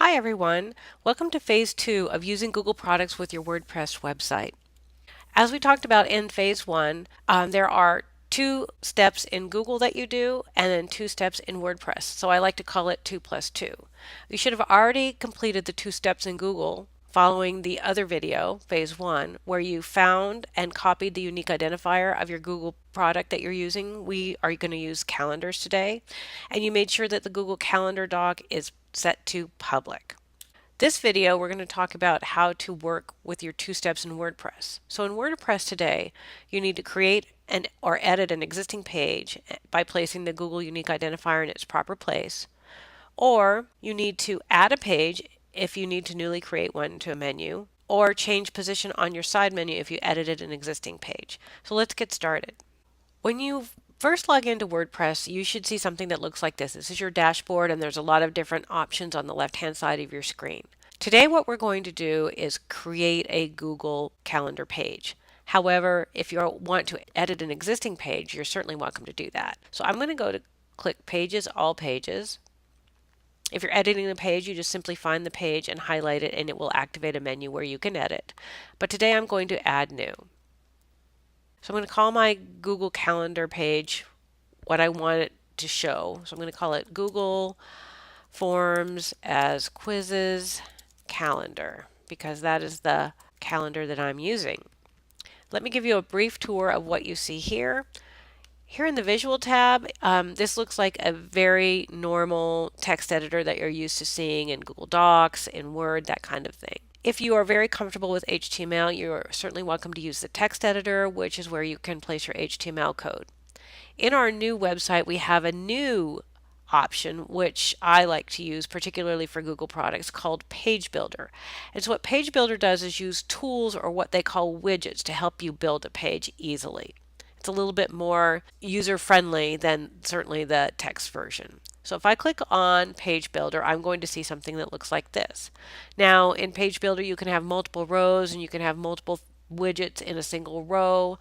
Hi everyone, welcome to phase 2 of using Google products with your WordPress website. As we talked about in phase 1, there are 2 steps in Google that you do and then 2 steps in WordPress. So I like to call it 2 plus 2. You should have already completed the 2 steps in Google following the other video, phase 1, where you found and copied the unique identifier of your Google product that you're using. We are going to use calendars today, and you made sure that the Google Calendar doc is set to public. This video, we're going to talk about how to work with your 2 steps in WordPress. So in WordPress today, you need to create or edit an existing page by placing the Google Unique Identifier in its proper place, or you need to add a page if you need to newly create one to a menu, or change position on your side menu if you edited an existing page. So let's get started. When you first log into WordPress, you should see something that looks like this. This is your dashboard, and there's a lot of different options on the left-hand side of your screen. Today, what we're going to do is create a Google Calendar page. However, if you want to edit an existing page, you're certainly welcome to do that. So I'm going to go to click Pages, All Pages. If you're editing a page, you just simply find the page and highlight it, and it will activate a menu where you can edit. But today I'm going to add new. So I'm going to call my Google Calendar page what I want it to show. So I'm going to call it Google Forms as Quizzes Calendar because that is the calendar that I'm using. Let me give you a brief tour of what you see here. Here in the Visual tab, this looks like a very normal text editor that you're used to seeing in Google Docs, in Word, that kind of thing. If you are very comfortable with HTML, you're certainly welcome to use the text editor, which is where you can place your HTML code. In our new website, we have a new option, which I like to use particularly for Google products, called Page Builder. And so what Page Builder does is use tools or what they call widgets to help you build a page easily. It's a little bit more user-friendly than certainly the text version. So if I click on Page Builder, I'm going to see something that looks like this. Now in Page Builder, you can have multiple rows and you can have multiple widgets in a single row.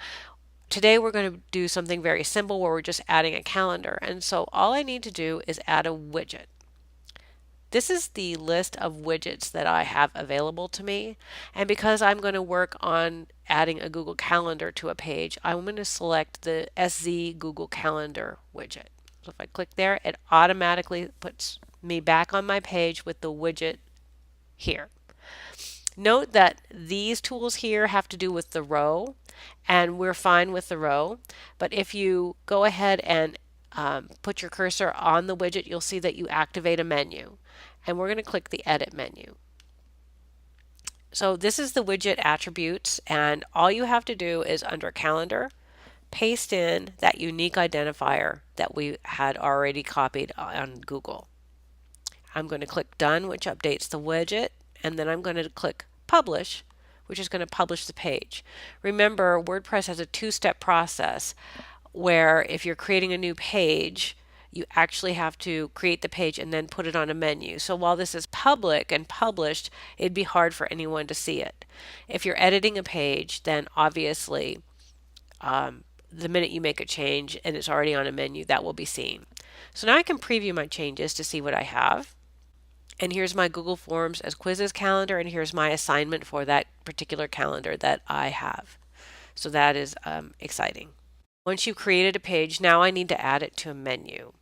Today we're going to do something very simple where we're just adding a calendar. And so all I need to do is add a widget. This is the list of widgets that I have available to me. And because I'm going to work on adding a Google Calendar to a page, I'm going to select the SZ Google Calendar widget. So if I click there, it automatically puts me back on my page with the widget here. Note that these tools here have to do with the row, and we're fine with the row. But if you go ahead and put your cursor on the widget, you'll see that you activate a menu. And we're going to click the Edit menu. So this is the widget attributes, and all you have to do is under Calendar, paste in that unique identifier that we had already copied on Google. I'm going to click Done, which updates the widget, and then I'm going to click Publish, which is going to publish the page. Remember, WordPress has a 2-step process where if you're creating a new page, you actually have to create the page and then put it on a menu. So while this is public and published, it'd be hard for anyone to see it. If you're editing a page, then obviously the minute you make a change and it's already on a menu, that will be seen. So now I can preview my changes to see what I have. And here's my Google Forms as Quizzes calendar, and here's my assignment for that particular calendar that I have. So that is exciting. Once you've created a page, now I need to add it to a menu.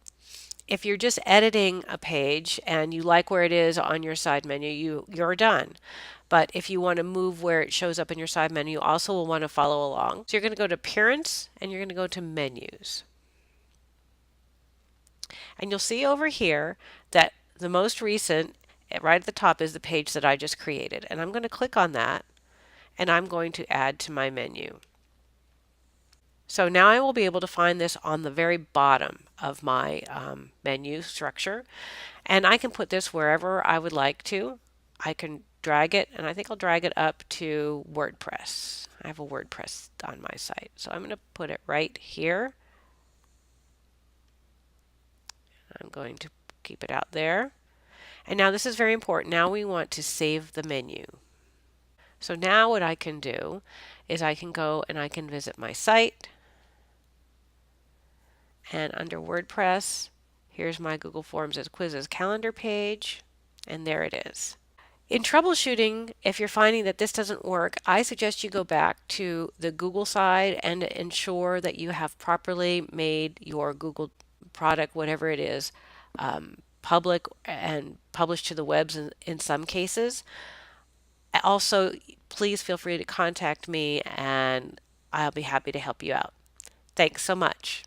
If you're just editing a page and you like where it is on your side menu, you're done. But if you want to move where it shows up in your side menu, you also will want to follow along. So you're going to go to Appearance and you're going to go to Menus. And you'll see over here that the most recent, right at the top, is the page that I just created. And I'm going to click on that and I'm going to add to my menu. So now I will be able to find this on the very bottom of my menu structure, and I can put this wherever I would like to. I can drag it, and I think I'll drag it up to WordPress. I have a WordPress on my site, so I'm going to put it right here. I'm going to keep it out there. And now this is very important. Now we want to save the menu. So now what I can do is I can go and I can visit my site. And under WordPress, here's my Google Forms as Quizzes calendar page. And there it is. In troubleshooting, if you're finding that this doesn't work, I suggest you go back to the Google side and ensure that you have properly made your Google product, whatever it is, public and published to the webs in some cases. Also, please feel free to contact me and I'll be happy to help you out. Thanks so much.